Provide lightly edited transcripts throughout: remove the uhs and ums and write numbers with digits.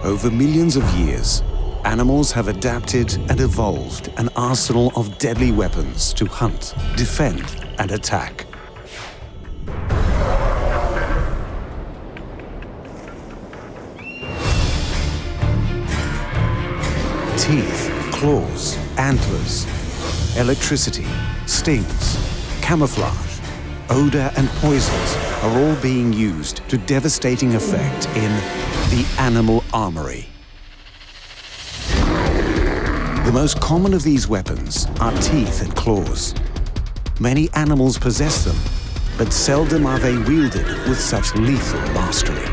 Over millions of years, animals have adapted and evolved an arsenal of deadly weapons to hunt, defend, and attack. Teeth, claws, antlers, electricity, stings, camouflage, odor, and poisons are all being used to devastating effect in the animal armory. The most common of these weapons are teeth and claws. Many animals possess them, but seldom are they wielded with such lethal mastery.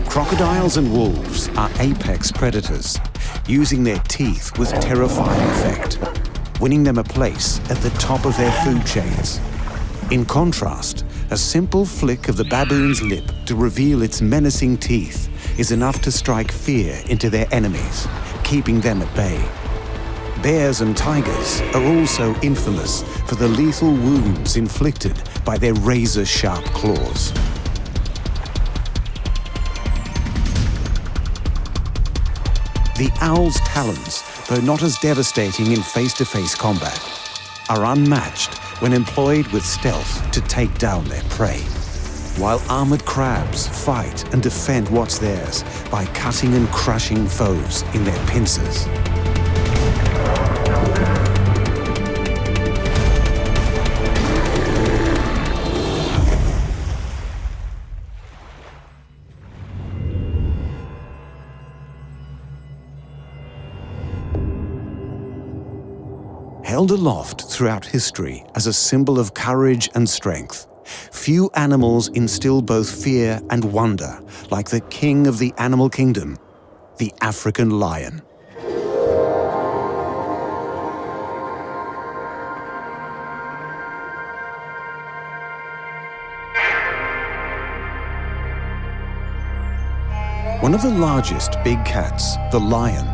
Crocodiles and wolves are apex predators, using their teeth with terrifying effect, winning them a place at the top of their food chains. In contrast, a simple flick of the baboon's lip to reveal its menacing teeth is enough to strike fear into their enemies, keeping them at bay. Bears and tigers are also infamous for the lethal wounds inflicted by their razor-sharp claws. The owl's talons, though not as devastating in face-to-face combat, are unmatched when employed with stealth to take down their prey, while armored crabs fight and defend what's theirs by cutting and crushing foes in their pincers. Held aloft throughout history as a symbol of courage and strength, few animals instill both fear and wonder like the king of the animal kingdom, the African lion. One of the largest big cats, the lion,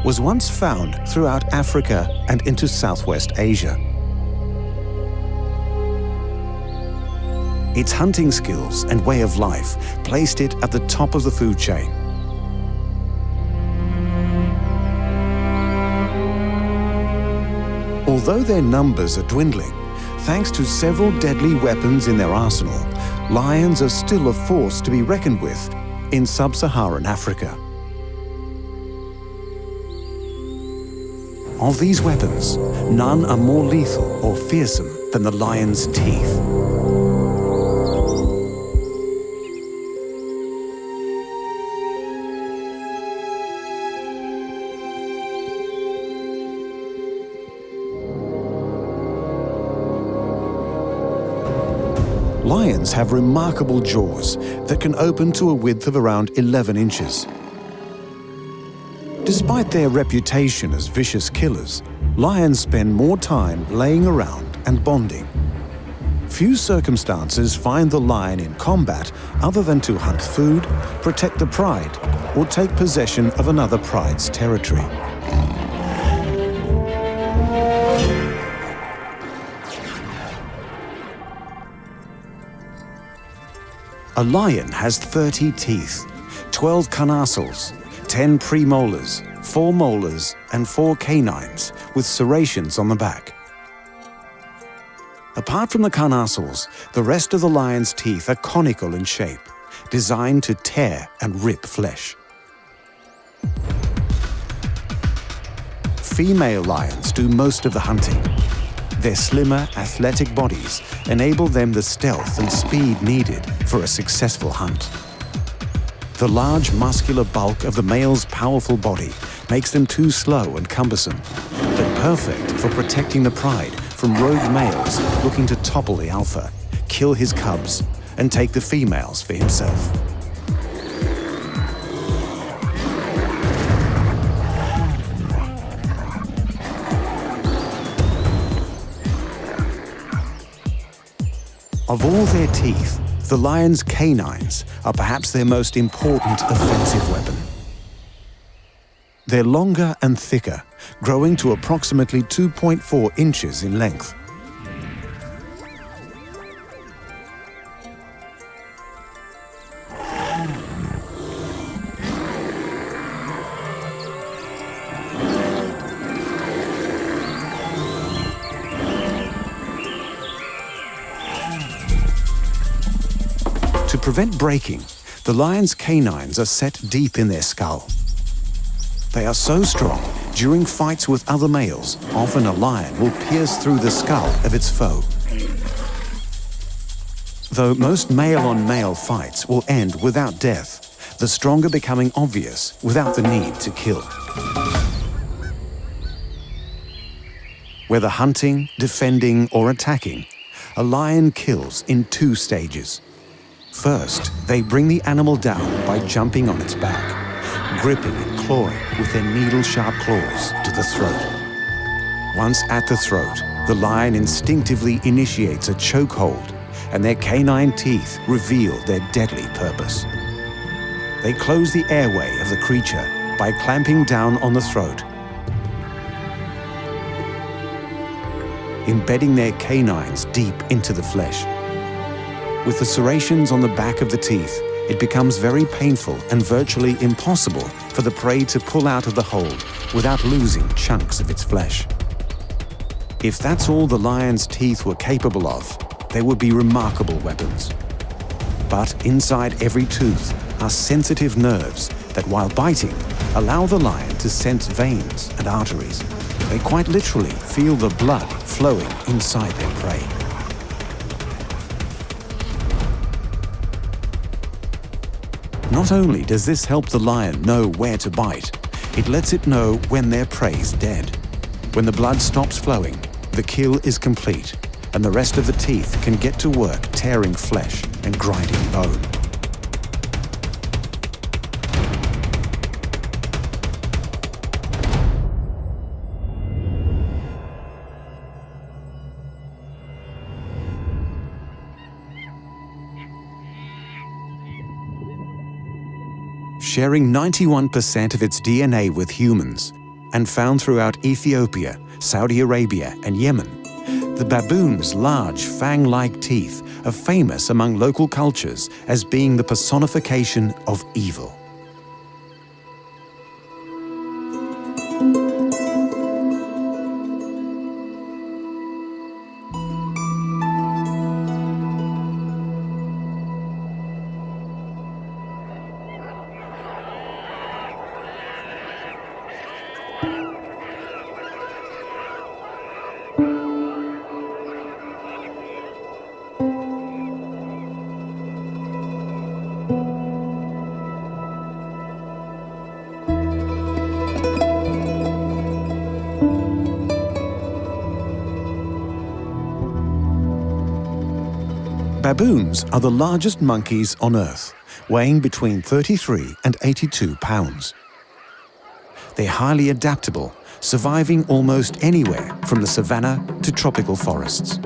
was once found throughout Africa and into Southwest Asia. Its hunting skills and way of life placed it at the top of the food chain. Although their numbers are dwindling, thanks to several deadly weapons in their arsenal, lions are still a force to be reckoned with in sub-Saharan Africa. Of these weapons, none are more lethal or fearsome than the lion's teeth. Lions have remarkable jaws that can open to a width of around 11 inches. Despite their reputation as vicious killers, lions spend more time laying around and bonding. Few circumstances find the lion in combat other than to hunt food, protect the pride, or take possession of another pride's territory. A lion has 30 teeth, 12 carnassials, 10 premolars, 4 molars, and 4 canines with serrations on the back. Apart from the carnassials, the rest of the lion's teeth are conical in shape, designed to tear and rip flesh. Female lions do most of the hunting. Their slimmer, athletic bodies enable them the stealth and speed needed for a successful hunt. The large muscular bulk of the male's powerful body makes them too slow and cumbersome, but perfect for protecting the pride from rogue males looking to topple the alpha, kill his cubs, and take the females for himself. Of all their teeth, the lion's canines are perhaps their most important offensive weapon. They're longer and thicker, growing to approximately 2.4 inches in length. prevent breaking, the lion's canines are set deep in their skull. They are so strong, during fights with other males, often a lion will pierce through the skull of its foe. Though most male-on-male fights will end without death, the stronger becoming obvious without the need to kill. Whether hunting, defending, or attacking, a lion kills in 2 stages. First, they bring the animal down by jumping on its back, gripping and clawing with their needle-sharp claws to the throat. Once at the throat, the lion instinctively initiates a chokehold, and their canine teeth reveal their deadly purpose. They close the airway of the creature by clamping down on the throat, embedding their canines deep into the flesh. With the serrations on the back of the teeth, it becomes very painful and virtually impossible for the prey to pull out of the hold without losing chunks of its flesh. If that's all the lion's teeth were capable of, they would be remarkable weapons. But inside every tooth are sensitive nerves that, while biting, allow the lion to sense veins and arteries. They quite literally feel the blood flowing inside their prey. Not only does this help the lion know where to bite, it lets it know when their prey's dead. When the blood stops flowing, the kill is complete, and the rest of the teeth can get to work tearing flesh and grinding bone. Sharing 91% of its DNA with humans, and found throughout Ethiopia, Saudi Arabia, and Yemen, the baboon's large fang-like teeth are famous among local cultures as being the personification of evil. Baboons are the largest monkeys on Earth, weighing between 33 and 82 pounds. They're highly adaptable, surviving almost anywhere from the savanna to tropical forests.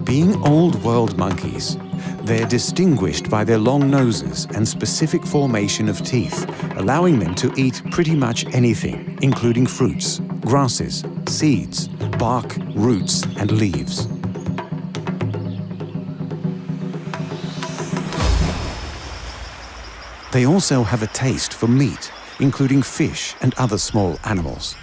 Being old world monkeys, they're distinguished by their long noses and specific formation of teeth, allowing them to eat pretty much anything, including fruits, grasses, seeds, bark, roots, and leaves. They also have a taste for meat, including fish and other small animals.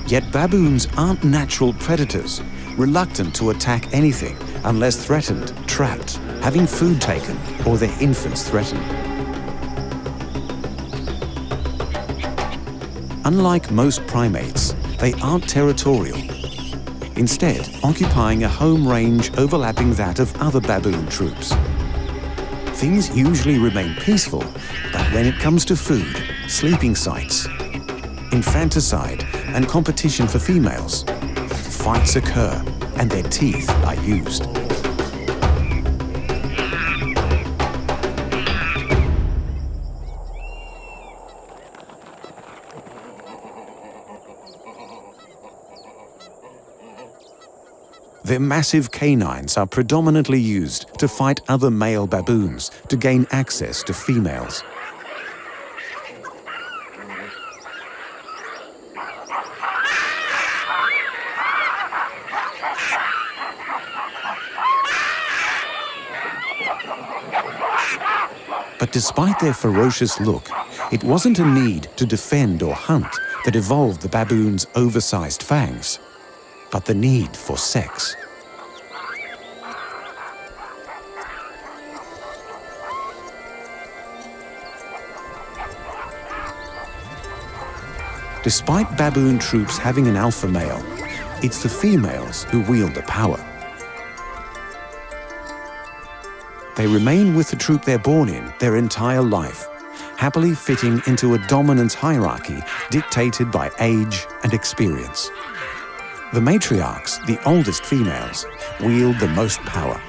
Yet baboons aren't natural predators, reluctant to attack anything unless threatened, trapped, having food taken, or their infants threatened. Unlike most primates, they aren't territorial, instead occupying a home range overlapping that of other baboon troops. Things usually remain peaceful, but when it comes to food, sleeping sites, infanticide, and competition for females, fights occur and their teeth are used. Their massive canines are predominantly used to fight other male baboons to gain access to females. But despite their ferocious look, it wasn't a need to defend or hunt that evolved the baboon's oversized fangs, but the need for sex. Despite baboon troops having an alpha male, it's the females who wield the power. They remain with the troop they're born in their entire life, happily fitting into a dominance hierarchy dictated by age and experience. The matriarchs, the oldest females, wield the most power.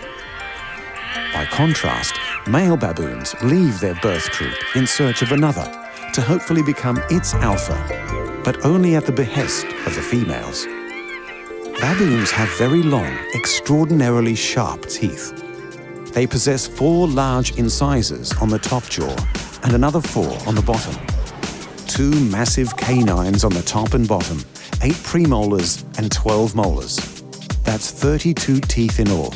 By contrast, male baboons leave their birth troop in search of another to hopefully become its alpha, but only at the behest of the females. Baboons have very long, extraordinarily sharp teeth. They possess 4 large incisors on the top jaw and another 4 on the bottom. 2 massive canines on the top and bottom, 8 premolars and 12 molars. That's 32 teeth in all.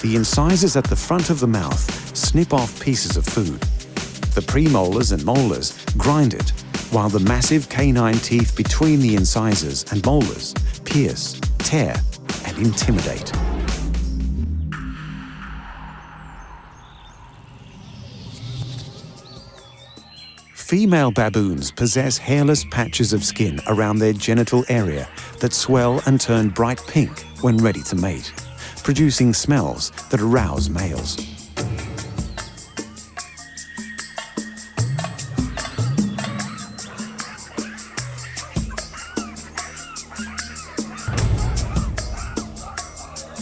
The incisors at the front of the mouth snip off pieces of food. The premolars and molars grind it, while the massive canine teeth between the incisors and molars pierce, tear, and intimidate. Female baboons possess hairless patches of skin around their genital area that swell and turn bright pink when ready to mate, producing smells that arouse males.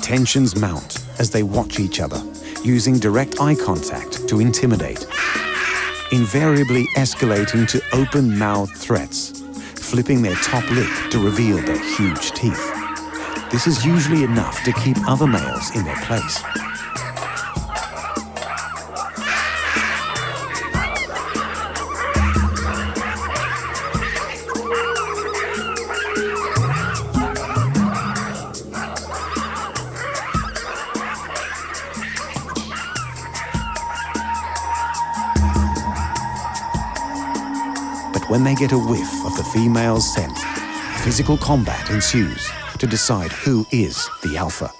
Tensions mount as they watch each other, using direct eye contact to intimidate, invariably escalating to open-mouthed threats, flipping their top lip to reveal their huge teeth. This is usually enough to keep other males in their place. When they get a whiff of the female's scent, physical combat ensues to decide who is the alpha.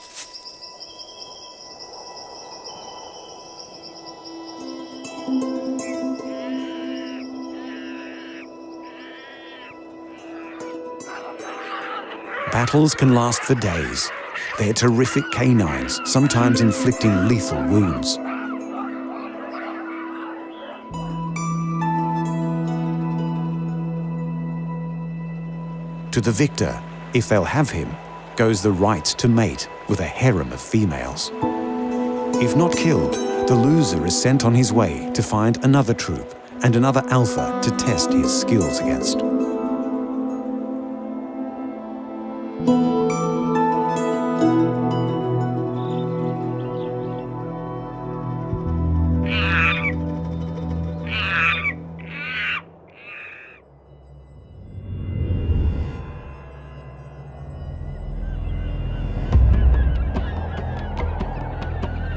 Battles can last for days. Their terrific canines sometimes inflicting lethal wounds. To the victor, if they'll have him, goes the right to mate with a harem of females. If not killed, the loser is sent on his way to find another troop and another alpha to test his skills against.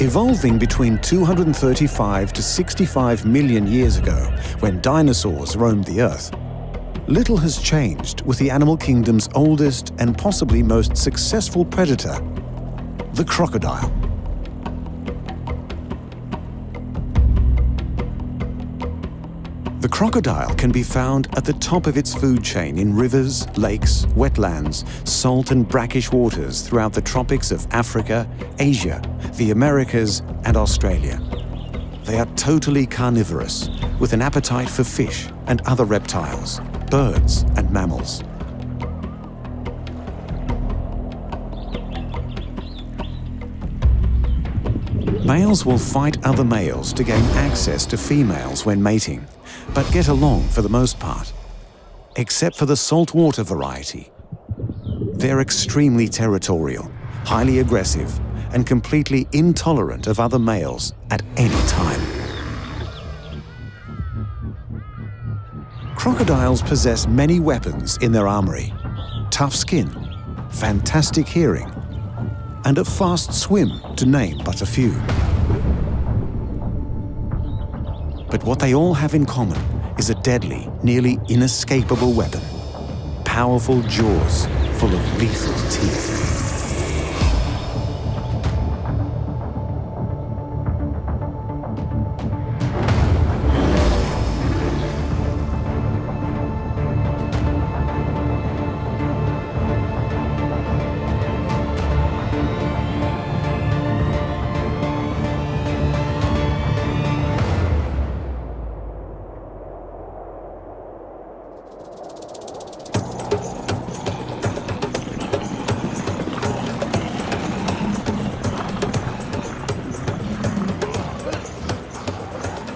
Evolving between 235 to 65 million years ago, when dinosaurs roamed the Earth, little has changed with the animal kingdom's oldest and possibly most successful predator, the crocodile. The crocodile can be found at the top of its food chain in rivers, lakes, wetlands, salt and brackish waters throughout the tropics of Africa, Asia, the Americas, and Australia. They are totally carnivorous, with an appetite for fish and other reptiles, birds and mammals. Males will fight other males to gain access to females when mating, but get along for the most part, except for the saltwater variety. They're extremely territorial, highly aggressive, and completely intolerant of other males at any time. Crocodiles possess many weapons in their armory: tough skin, fantastic hearing, and a fast swim, to name but a few. But what they all have in common is a deadly, nearly inescapable weapon. Powerful jaws full of lethal teeth.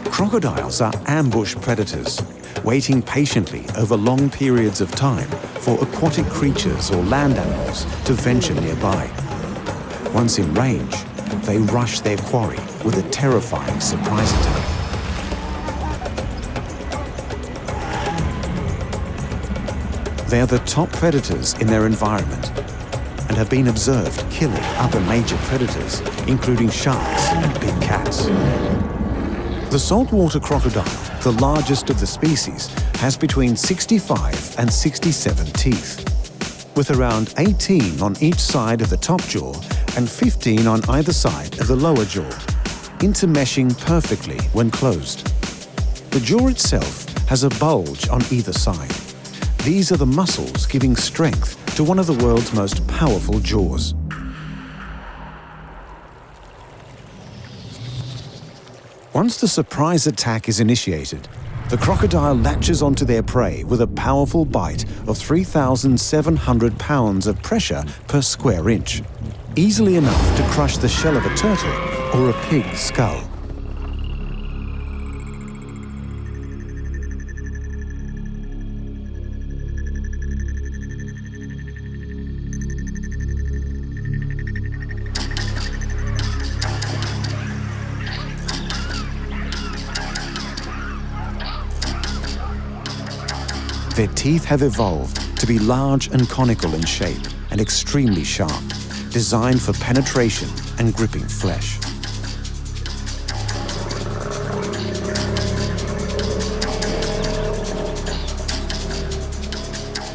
Crocodiles are ambush predators, waiting patiently over long periods of time for aquatic creatures or land animals to venture nearby. Once in range, they rush their quarry with a terrifying surprise attack. They are the top predators in their environment and have been observed killing other major predators, including sharks and big cats. The saltwater crocodile, the largest of the species, has between 65 and 67 teeth, with around 18 on each side of the top jaw and 15 on either side of the lower jaw, intermeshing perfectly when closed. The jaw itself has a bulge on either side. These are the muscles giving strength to one of the world's most powerful jaws. Once the surprise attack is initiated, the crocodile latches onto their prey with a powerful bite of 3,700 pounds of pressure per square inch, easily enough to crush the shell of a turtle or a pig's skull. Their teeth have evolved to be large and conical in shape and extremely sharp, designed for penetration and gripping flesh.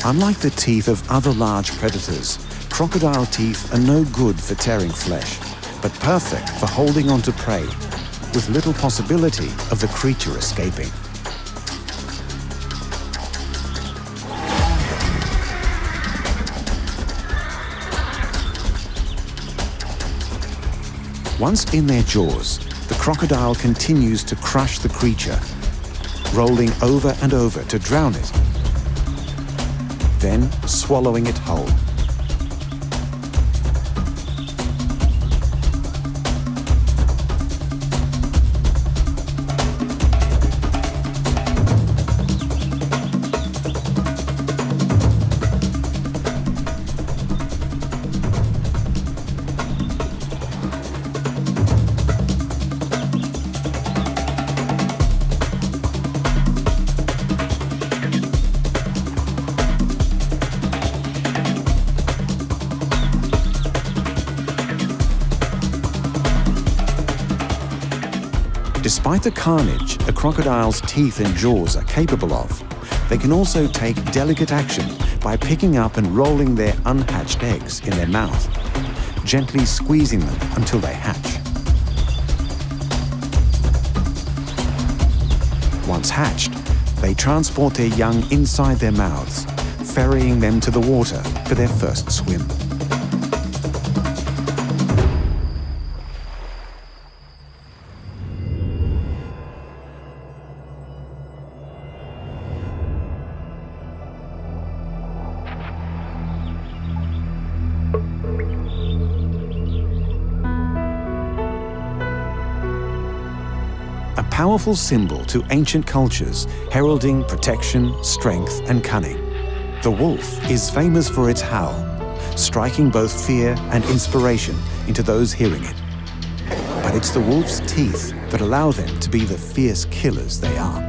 Unlike the teeth of other large predators, crocodile teeth are no good for tearing flesh, but perfect for holding onto prey, with little possibility of the creature escaping. Once in their jaws, the crocodile continues to crush the creature, rolling over and over to drown it, then swallowing it whole. Despite the carnage a crocodile's teeth and jaws are capable of, they can also take delicate action by picking up and rolling their unhatched eggs in their mouth, gently squeezing them until they hatch. Once hatched, they transport their young inside their mouths, ferrying them to the water for their first swim. A powerful symbol to ancient cultures, heralding protection, strength, and cunning. The wolf is famous for its howl, striking both fear and inspiration into those hearing it. But it's the wolf's teeth that allow them to be the fierce killers they are.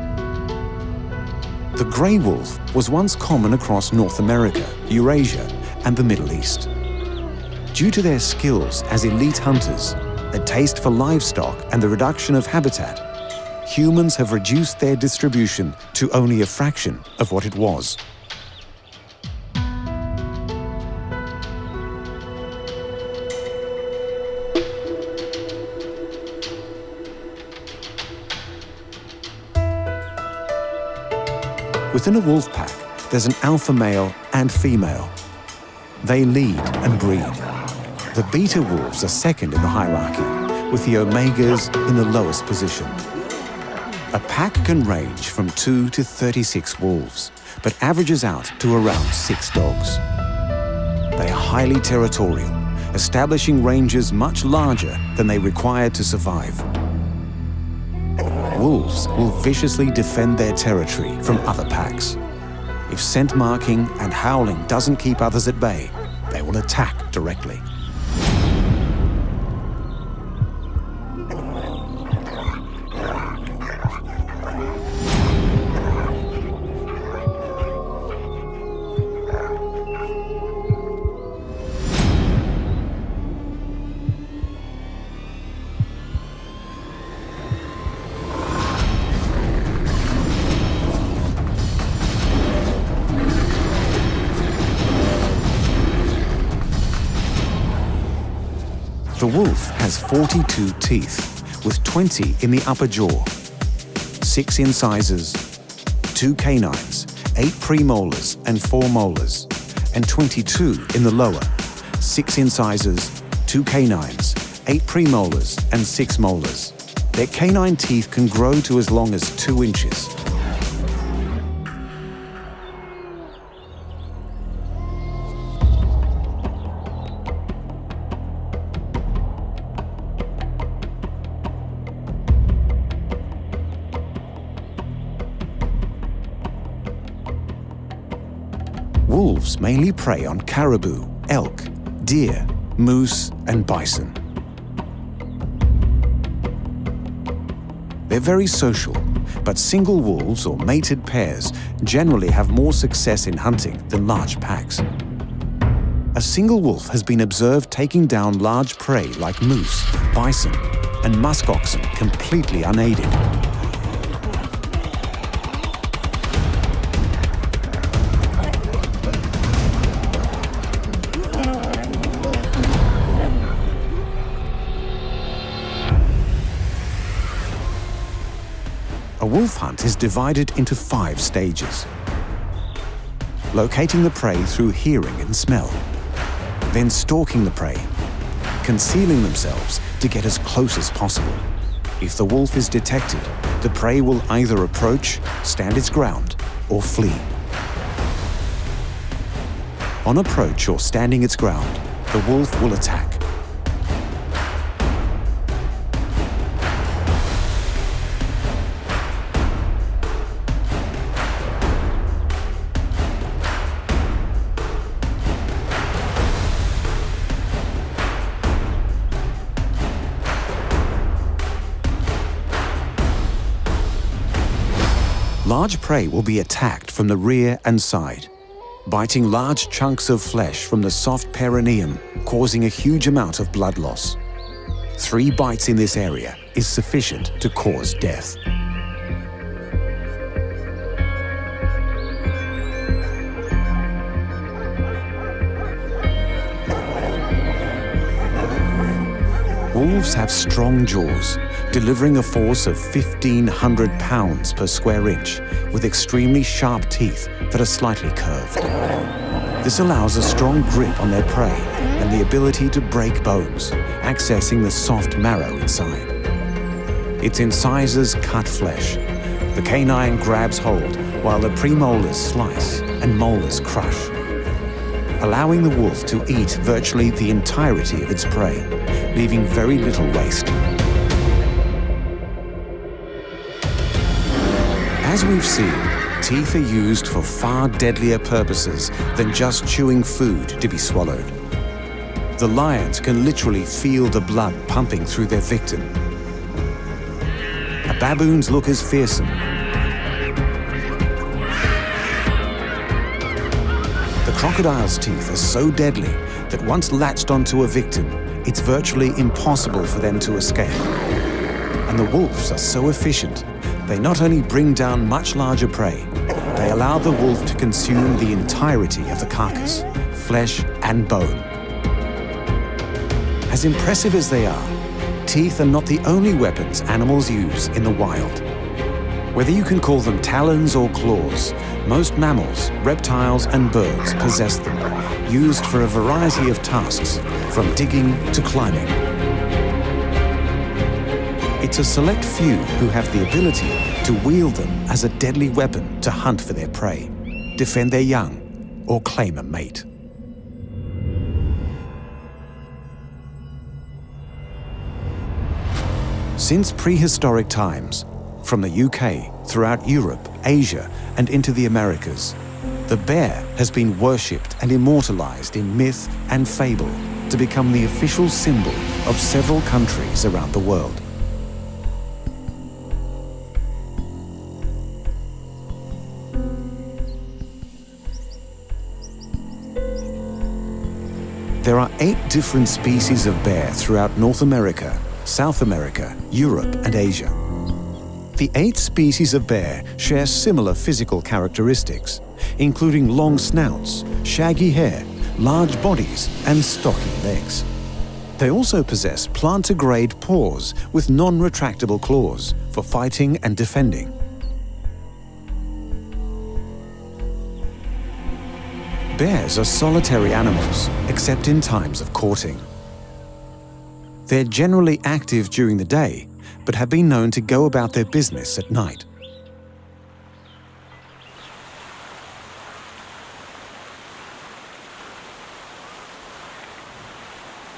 The grey wolf was once common across North America, Eurasia, and the Middle East. Due to their skills as elite hunters, a taste for livestock, and the reduction of habitat, humans have reduced their distribution to only a fraction of what it was. Within a wolf pack, there's an alpha male and female. They lead and breed. The beta wolves are second in the hierarchy, with the omegas in the lowest position. A pack can range from 2 to 36 wolves, but averages out to around 6 dogs. They are highly territorial, establishing ranges much larger than they require to survive. Wolves will viciously defend their territory from other packs. If scent marking and howling doesn't keep others at bay, they will attack directly. The wolf has 42 teeth, with 20 in the upper jaw, 6 incisors, 2 canines, 8 premolars and 4 molars, and 22 in the lower, 6 incisors, 2 canines, 8 premolars and 6 molars. Their canine teeth can grow to as long as 2 inches. Wolves mainly prey on caribou, elk, deer, moose, and bison. They're very social, but single wolves or mated pairs generally have more success in hunting than large packs. A single wolf has been observed taking down large prey like moose, bison, and musk oxen completely unaided. A wolf hunt is divided into 5 stages. Locating the prey through hearing and smell, then stalking the prey, concealing themselves to get as close as possible. If the wolf is detected, the prey will either approach, stand its ground, or flee. On approach or standing its ground, the wolf will attack. Large prey will be attacked from the rear and side, biting large chunks of flesh from the soft perineum, causing a huge amount of blood loss. 3 bites in this area is sufficient to cause death. Wolves have strong jaws, delivering a force of 1,500 pounds per square inch, with extremely sharp teeth that are slightly curved. This allows a strong grip on their prey and the ability to break bones, accessing the soft marrow inside. Its incisors cut flesh. The canine grabs hold while the premolars slice and molars crush, allowing the wolf to eat virtually the entirety of its prey, leaving very little waste. As we've seen, teeth are used for far deadlier purposes than just chewing food to be swallowed. The lions can literally feel the blood pumping through their victim. A baboon's look is fearsome. The crocodile's teeth are so deadly that once latched onto a victim, it's virtually impossible for them to escape. And the wolves are so efficient They not only bring down much larger prey, they allow the wolf to consume the entirety of the carcass, flesh and bone. As impressive as they are, teeth are not the only weapons animals use in the wild. Whether you can call them talons or claws, most mammals, reptiles and birds possess them, used for a variety of tasks, from digging to climbing. It's a select few who have the ability to wield them as a deadly weapon to hunt for their prey, defend their young, or claim a mate. Since prehistoric times, from the UK, throughout Europe, Asia, and into the Americas, the bear has been worshipped and immortalized in myth and fable to become the official symbol of several countries around the world. There are 8 different species of bear throughout North America, South America, Europe, and Asia. The 8 species of bear share similar physical characteristics, including long snouts, shaggy hair, large bodies, and stocky legs. They also possess plantar-grade paws with non-retractable claws for fighting and defending. Bears are solitary animals, except in times of courting. They're generally active during the day, but have been known to go about their business at night.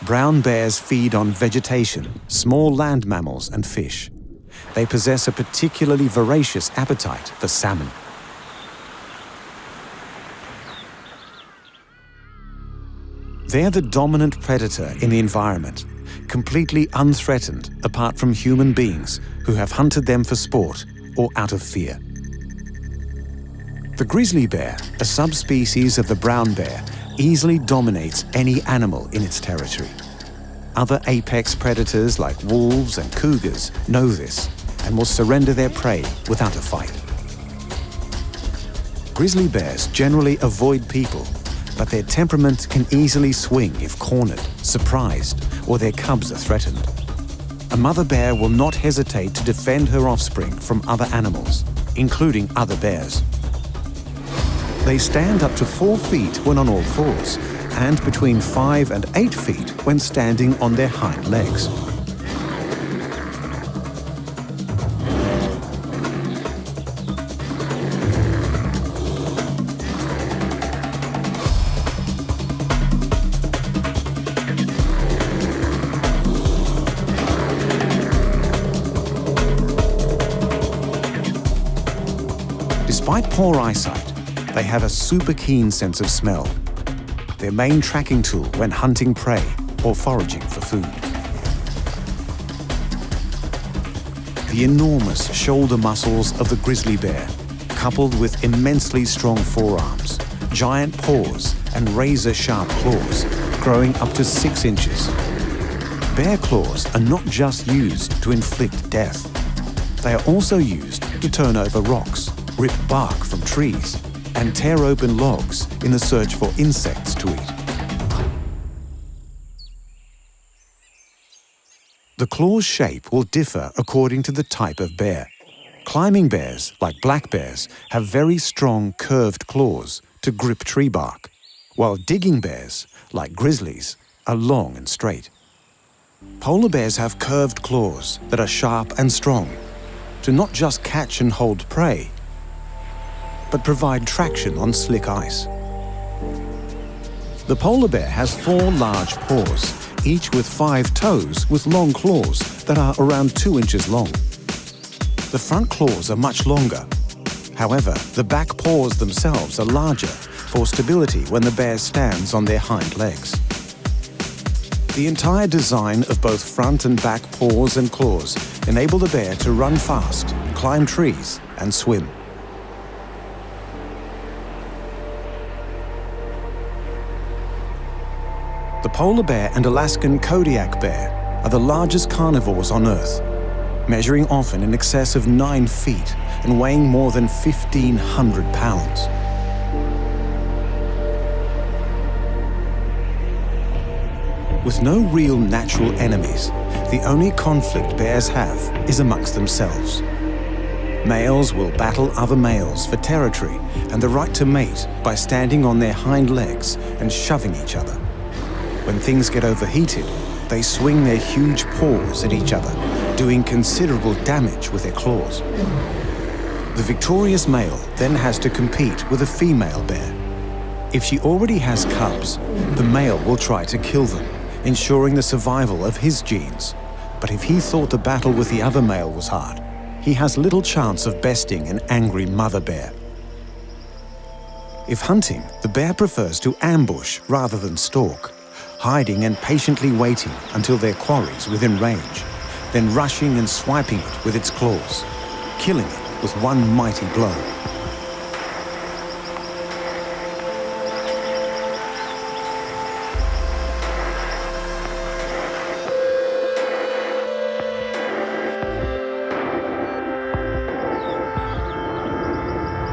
Brown bears feed on vegetation, small land mammals, and fish. They possess a particularly voracious appetite for salmon. They're the dominant predator in the environment, completely unthreatened apart from human beings who have hunted them for sport or out of fear. The grizzly bear, a subspecies of the brown bear, easily dominates any animal in its territory. Other apex predators like wolves and cougars know this and will surrender their prey without a fight. Grizzly bears generally avoid people, but their temperament can easily swing if cornered, surprised, or their cubs are threatened. A mother bear will not hesitate to defend her offspring from other animals, including other bears. They stand up to 4 feet when on all fours, and between 5 and 8 feet when standing on their hind legs. Despite poor eyesight, they have a super keen sense of smell, their main tracking tool when hunting prey or foraging for food. The enormous shoulder muscles of the grizzly bear, coupled with immensely strong forearms, giant paws, and razor-sharp claws, growing up to 6 inches. Bear claws are not just used to inflict death. They are also used to turn over rocks, rip bark from trees, and tear open logs in the search for insects to eat. The claw's shape will differ according to the type of bear. Climbing bears, like black bears, have very strong curved claws to grip tree bark, while digging bears, like grizzlies, are long and straight. Polar bears have curved claws that are sharp and strong to not just catch and hold prey, but provide traction on slick ice. The polar bear has 4 large paws, each with 5 toes with long claws that are around 2 inches long. The front claws are much longer. However, the back paws themselves are larger for stability when the bear stands on their hind legs. The entire design of both front and back paws and claws enable the bear to run fast, climb trees, and swim. The polar bear and Alaskan Kodiak bear are the largest carnivores on Earth. measuring often in excess of 9 feet and weighing more than 1,500 pounds. With no real natural enemies, the only conflict bears have is amongst themselves. Males will battle other males for territory and the right to mate by standing on their hind legs and shoving each other. When things get overheated, they swing their huge paws at each other, doing considerable damage with their claws. The victorious male then has to compete with a female bear. If she already has cubs, the male will try to kill them, ensuring the survival of his genes. But if he thought the battle with the other male was hard, he has little chance of besting an angry mother bear. If hunting, the bear prefers to ambush rather than stalk, hiding and patiently waiting until their quarry's within range, then rushing and swiping it with its claws, killing it with one mighty blow.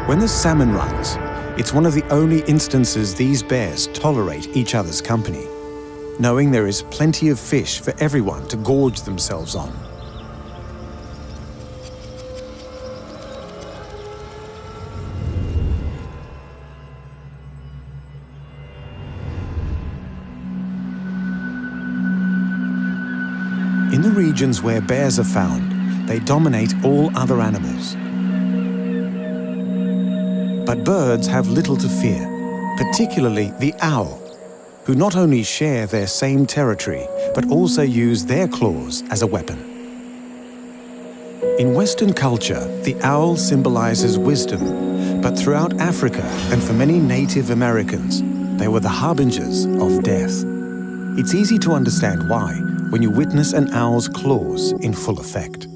When the salmon runs, it's one of the only instances these bears tolerate each other's company, knowing there is plenty of fish for everyone to gorge themselves on. In the regions where bears are found, they dominate all other animals. But birds have little to fear, particularly the owl, who not only share their same territory, but also use their claws as a weapon. In Western culture, the owl symbolizes wisdom, but throughout Africa and for many Native Americans, they were the harbingers of death. It's easy to understand why when you witness an owl's claws in full effect.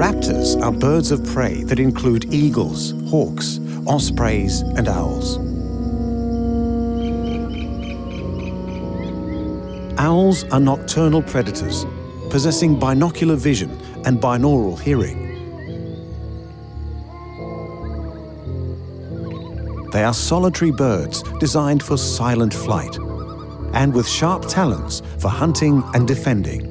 Raptors are birds of prey that include eagles, hawks, ospreys, and owls. Owls are nocturnal predators, possessing binocular vision and binaural hearing. They are solitary birds designed for silent flight, and with sharp talons for hunting and defending.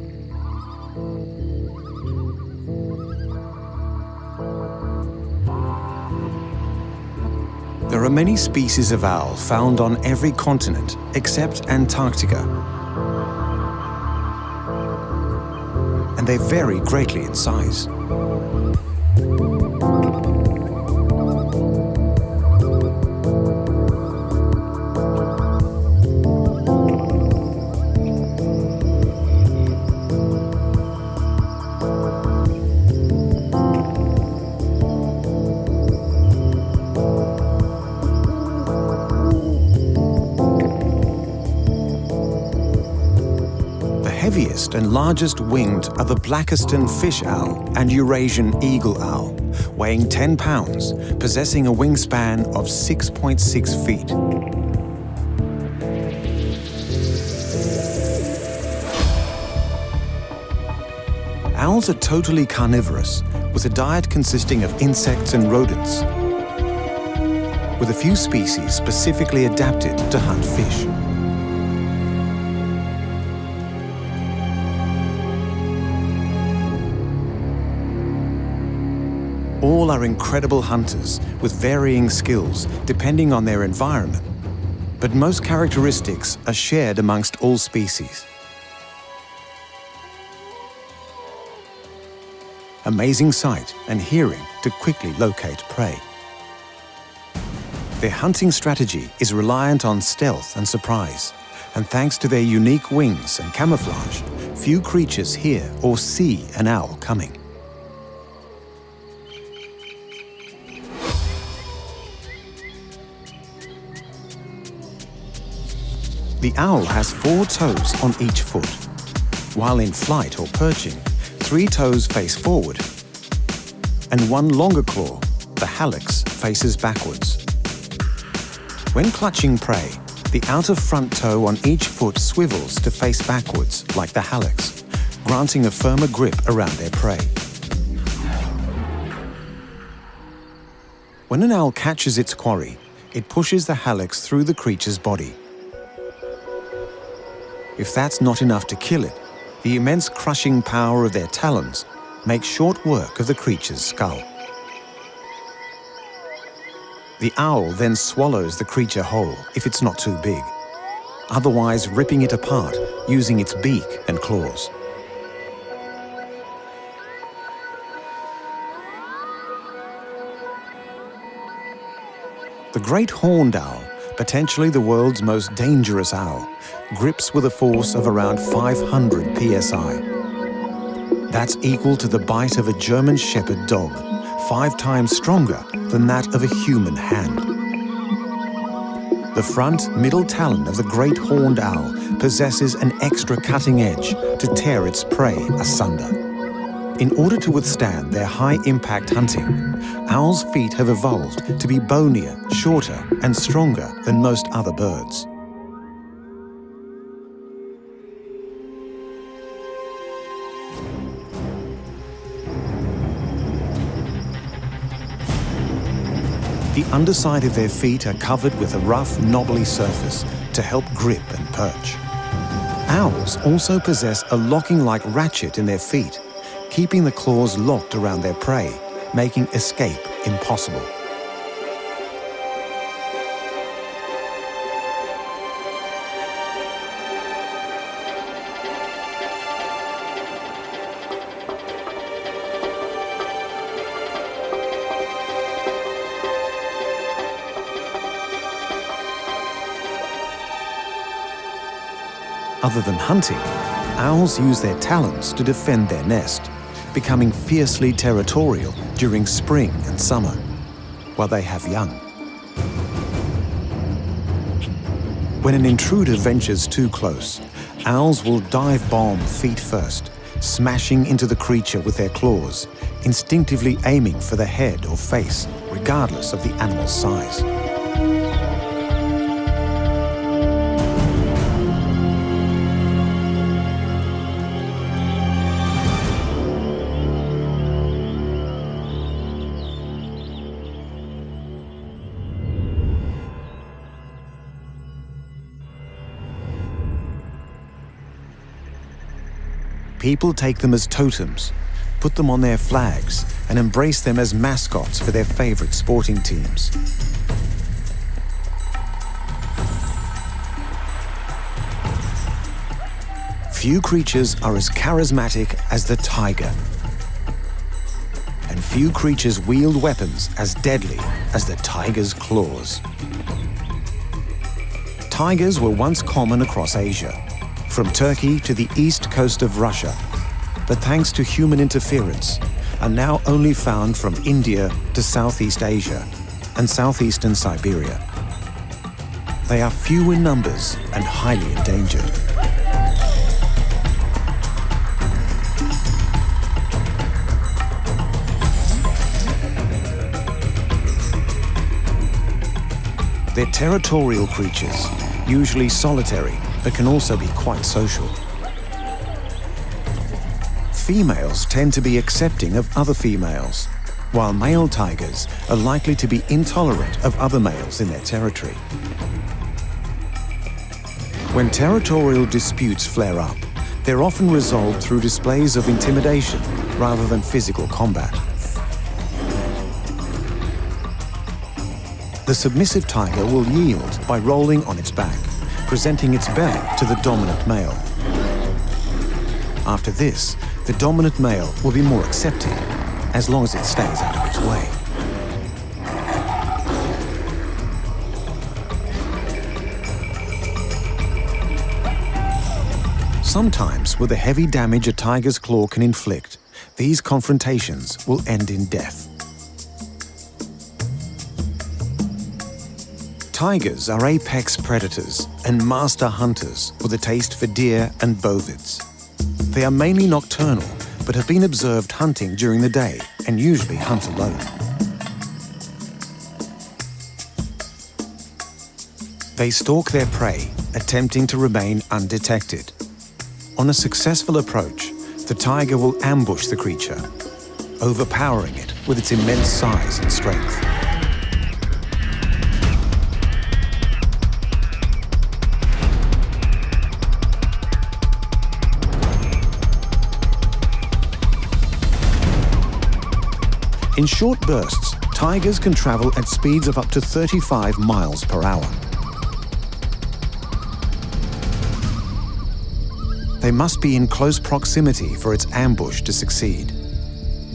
There are many species of owl found on every continent except Antarctica, and they vary greatly in size. The heaviest and largest winged are the Blackiston fish owl and Eurasian eagle owl, weighing 10 pounds, possessing a wingspan of 6.6 feet. Owls are totally carnivorous, with a diet consisting of insects and rodents, with a few species specifically adapted to hunt fish. All are incredible hunters with varying skills depending on their environment, but most characteristics are shared amongst all species. Amazing sight and hearing to quickly locate prey. Their hunting strategy is reliant on stealth and surprise, and thanks to their unique wings and camouflage, few creatures hear or see an owl coming. The owl has 4 toes on each foot. While in flight or perching, 3 toes face forward, and 1 longer claw, the hallux, faces backwards. When clutching prey, The outer front toe on each foot swivels to face backwards, like the hallux, granting a firmer grip around their prey. When an owl catches its quarry, it pushes the hallux through the creature's body. If that's not enough to kill it, the immense crushing power of their talons makes short work of the creature's skull. The owl then swallows the creature whole if it's not too big, otherwise ripping it apart using its beak and claws. The great horned owl, potentially the world's most dangerous owl, grips with a force of around 500 psi. That's equal to the bite of a German shepherd dog, 5 times stronger than that of a human hand. The front middle talon of the great horned owl possesses an extra cutting edge to tear its prey asunder. In order to withstand their high-impact hunting, owls' feet have evolved to be bonier, shorter, and stronger than most other birds. The underside of their feet are covered with a rough, knobbly surface to help grip and perch. Owls also possess a locking-like ratchet in their feet, keeping the claws locked around their prey, making escape impossible. Other than hunting, owls use their talons to defend their nest, becoming fiercely territorial during spring and summer, while they have young. When an intruder ventures too close, owls will dive bomb feet first, smashing into the creature with their claws, instinctively aiming for the head or face, regardless of the animal's size. People take them as totems, put them on their flags, and embrace them as mascots for their favorite sporting teams. Few creatures are as charismatic as the tiger, and few creatures wield weapons as deadly as the tiger's claws. Tigers were once common across Asia, from Turkey to the east coast of Russia, but thanks to human interference, are now only found from India to Southeast Asia and southeastern Siberia. They are few in numbers and highly endangered. They're territorial creatures, usually solitary, but can also be quite social. Females tend to be accepting of other females, while male tigers are likely to be intolerant of other males in their territory. When territorial disputes flare up, they're often resolved through displays of intimidation rather than physical combat. The submissive tiger will yield by rolling on its back, presenting its belly to the dominant male. After this, the dominant male will be more accepting, as long as it stays out of its way. Sometimes, with the heavy damage a tiger's claw can inflict, these confrontations will end in death. Tigers are apex predators and master hunters with a taste for deer and bovids. They are mainly nocturnal, but have been observed hunting during the day and usually hunt alone. They stalk their prey, attempting to remain undetected. On a successful approach, the tiger will ambush the creature, overpowering it with its immense size and strength. In short bursts, tigers can travel at speeds of up to 35 miles per hour. They must be in close proximity for its ambush to succeed.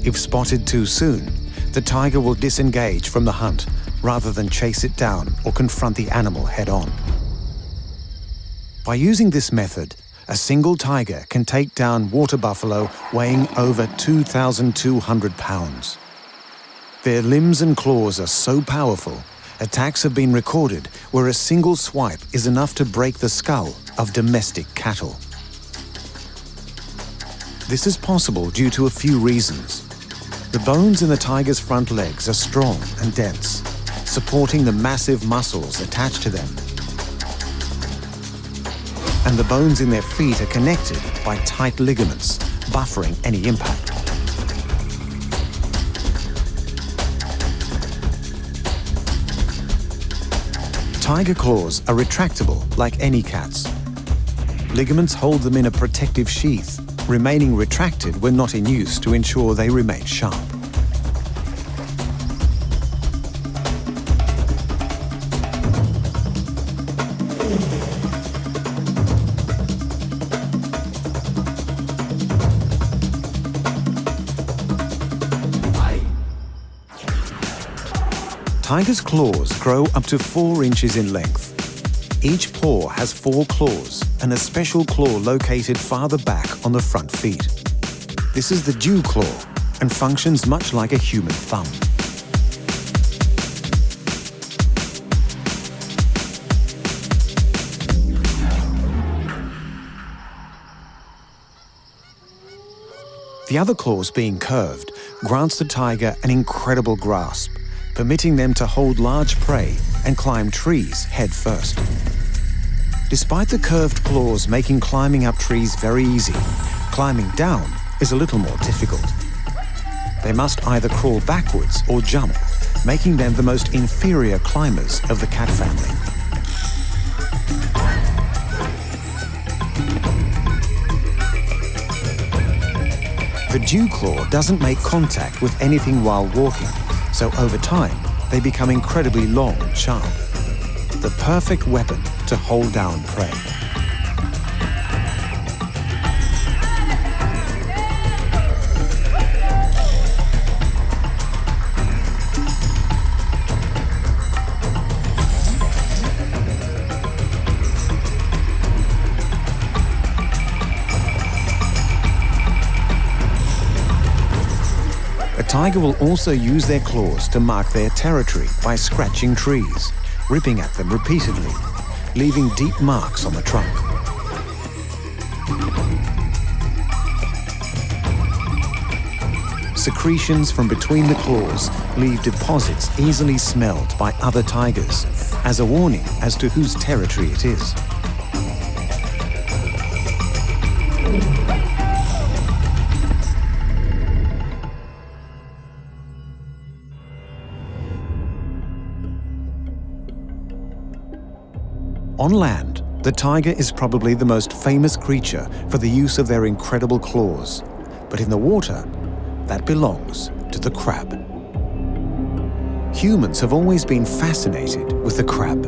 If spotted too soon, the tiger will disengage from the hunt rather than chase it down or confront the animal head-on. By using this method, a single tiger can take down water buffalo weighing over 2,200 pounds. Their limbs and claws are so powerful, attacks have been recorded where a single swipe is enough to break the skull of domestic cattle. This is possible due to a few reasons. The bones in the tiger's front legs are strong and dense, supporting the massive muscles attached to them. And the bones in their feet are connected by tight ligaments, buffering any impact. Tiger claws are retractable like any cat's. Ligaments hold them in a protective sheath, remaining retracted when not in use to ensure they remain sharp. Tigers' claws grow up to 4 inches in length. Each paw has 4 claws and a special claw located farther back on the front feet. This is the dew claw and functions much like a human thumb. The other claws being curved grants the tiger an incredible grasp, permitting them to hold large prey and climb trees head first. Despite the curved claws making climbing up trees very easy, climbing down is a little more difficult. They must either crawl backwards or jump, making them the most inferior climbers of the cat family. The dew claw doesn't make contact with anything while walking, so over time, they become incredibly long and sharp. The perfect weapon to hold down prey. A tiger will also use their claws to mark their territory by scratching trees, ripping at them repeatedly, leaving deep marks on the trunk. Secretions from between the claws leave deposits easily smelled by other tigers, as a warning as to whose territory it is. On land, the tiger is probably the most famous creature for the use of their incredible claws. But in the water, that belongs to the crab. Humans have always been fascinated with the crab.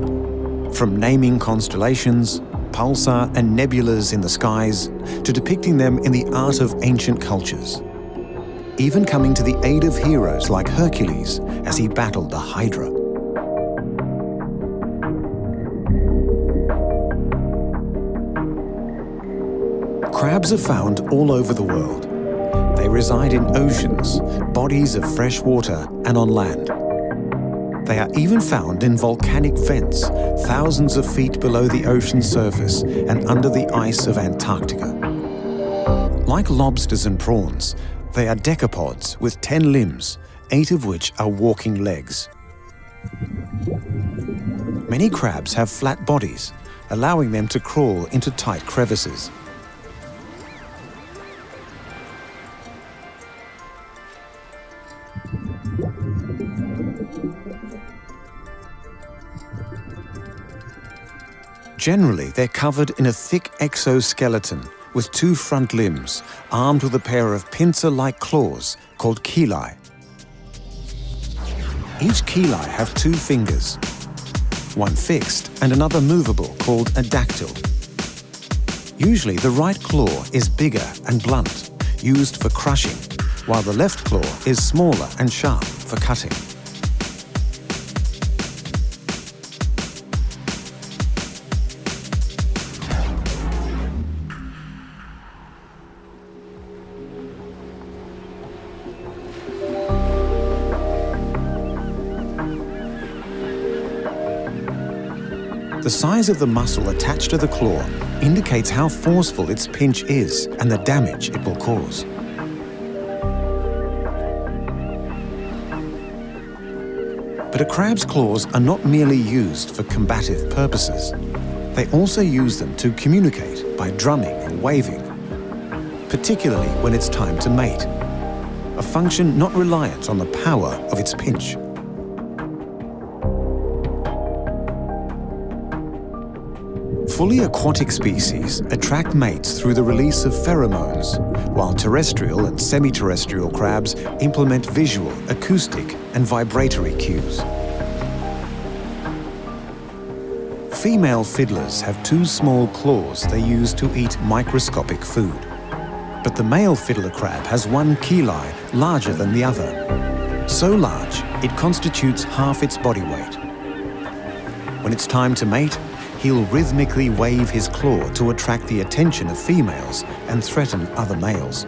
From naming constellations, pulsar and nebulas in the skies, to depicting them in the art of ancient cultures. Even coming to the aid of heroes like Hercules as he battled the Hydra. Crabs are found all over the world. They reside in oceans, bodies of fresh water, and on land. They are even found in volcanic vents, thousands of feet below the ocean surface and under the ice of Antarctica. Like lobsters and prawns, they are decapods with 10 limbs, 8 of which are walking legs. Many crabs have flat bodies, allowing them to crawl into tight crevices. Generally, they're covered in a thick exoskeleton with 2 front limbs, armed with a pair of pincer-like claws called chelae. Each chelae have 2 fingers, one fixed and another movable called a dactyl. Usually the right claw is bigger and blunt, used for crushing, while the left claw is smaller and sharp for cutting. The size of the muscle attached to the claw indicates how forceful its pinch is and the damage it will cause. But a crab's claws are not merely used for combative purposes. They also use them to communicate by drumming and waving, particularly when it's time to mate, a function not reliant on the power of its pinch. Fully aquatic species attract mates through the release of pheromones, while terrestrial and semi-terrestrial crabs implement visual, acoustic, and vibratory cues. Female fiddlers have 2 small claws they use to eat microscopic food. But the male fiddler crab has 1 chelae larger than the other. So large, it constitutes half its body weight. When it's time to mate, he'll rhythmically wave his claw to attract the attention of females and threaten other males.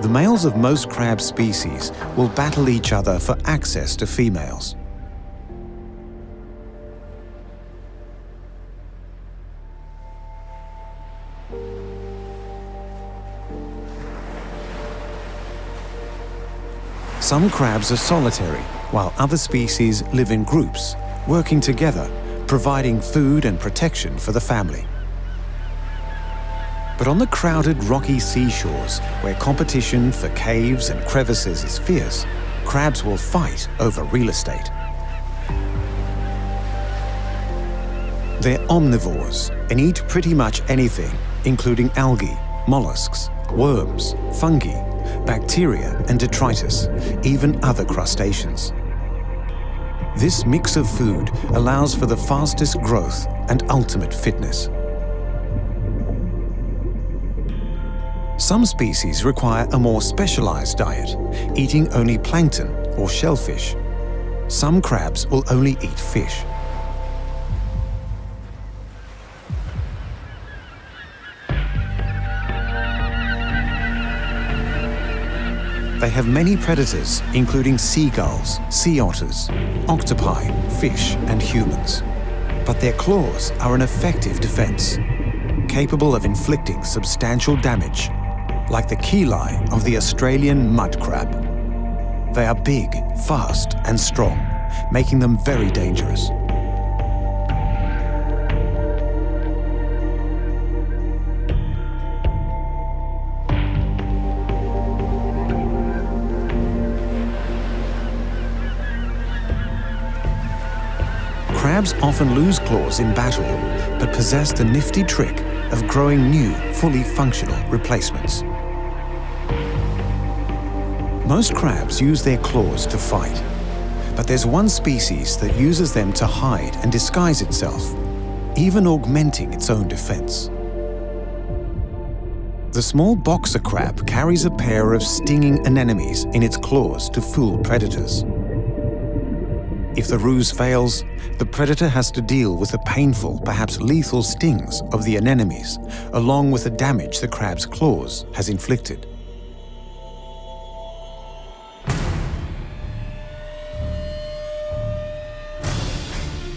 The males of most crab species will battle each other for access to females. Some crabs are solitary, while other species live in groups, working together, providing food and protection for the family. But on the crowded rocky seashores, where competition for caves and crevices is fierce, crabs will fight over real estate. They're omnivores and eat pretty much anything, including algae, mollusks, worms, fungi, bacteria and detritus, even other crustaceans. This mix of food allows for the fastest growth and ultimate fitness. Some species require a more specialized diet, eating only plankton or shellfish. Some crabs will only eat fish. They have many predators, including seagulls, sea otters, octopi, fish, and humans. But their claws are an effective defense, capable of inflicting substantial damage, like the chelae of the Australian mud crab. They are big, fast, and strong, making them very dangerous. Crabs often lose claws in battle, but possess the nifty trick of growing new, fully functional replacements. Most crabs use their claws to fight, but there's one species that uses them to hide and disguise itself, even augmenting its own defense. The small boxer crab carries a pair of stinging anemones in its claws to fool predators. If the ruse fails, the predator has to deal with the painful, perhaps lethal stings of the anemones, along with the damage the crab's claws has inflicted.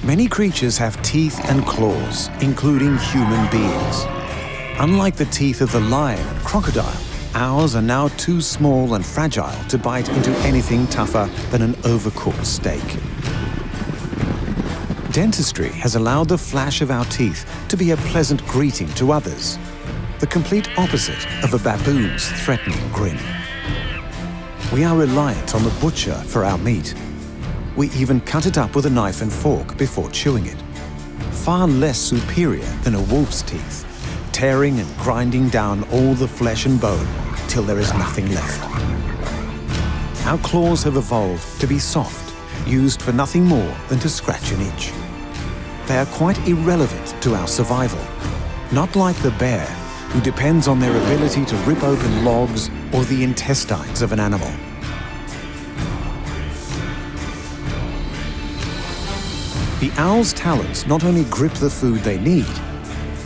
Many creatures have teeth and claws, including human beings. Unlike the teeth of the lion and crocodile, Ours are now too small and fragile to bite into anything tougher than an overcooked steak. Dentistry has allowed the flash of our teeth to be a pleasant greeting to others, the complete opposite of a baboon's threatening grin. We are reliant on the butcher for our meat. We even cut it up with a knife and fork before chewing it. Far less superior than a wolf's teeth, tearing and grinding down all the flesh and bone till there is nothing left. Our claws have evolved to be soft, used for nothing more than to scratch an itch. They are quite irrelevant to our survival, not like the bear, who depends on their ability to rip open logs or the intestines of an animal. The owl's talons not only grip the food they need,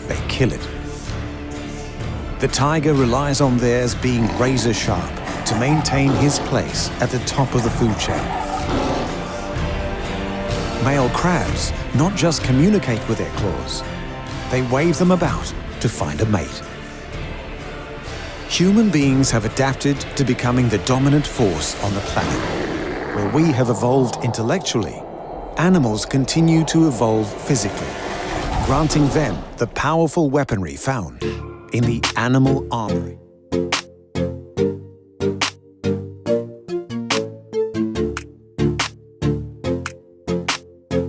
they kill it. The tiger relies on theirs being razor sharp to maintain his place at the top of the food chain. Male crabs not just communicate with their claws, they wave them about to find a mate. Human beings have adapted to becoming the dominant force on the planet. Where we have evolved intellectually, animals continue to evolve physically, granting them the powerful weaponry found in the animal armory.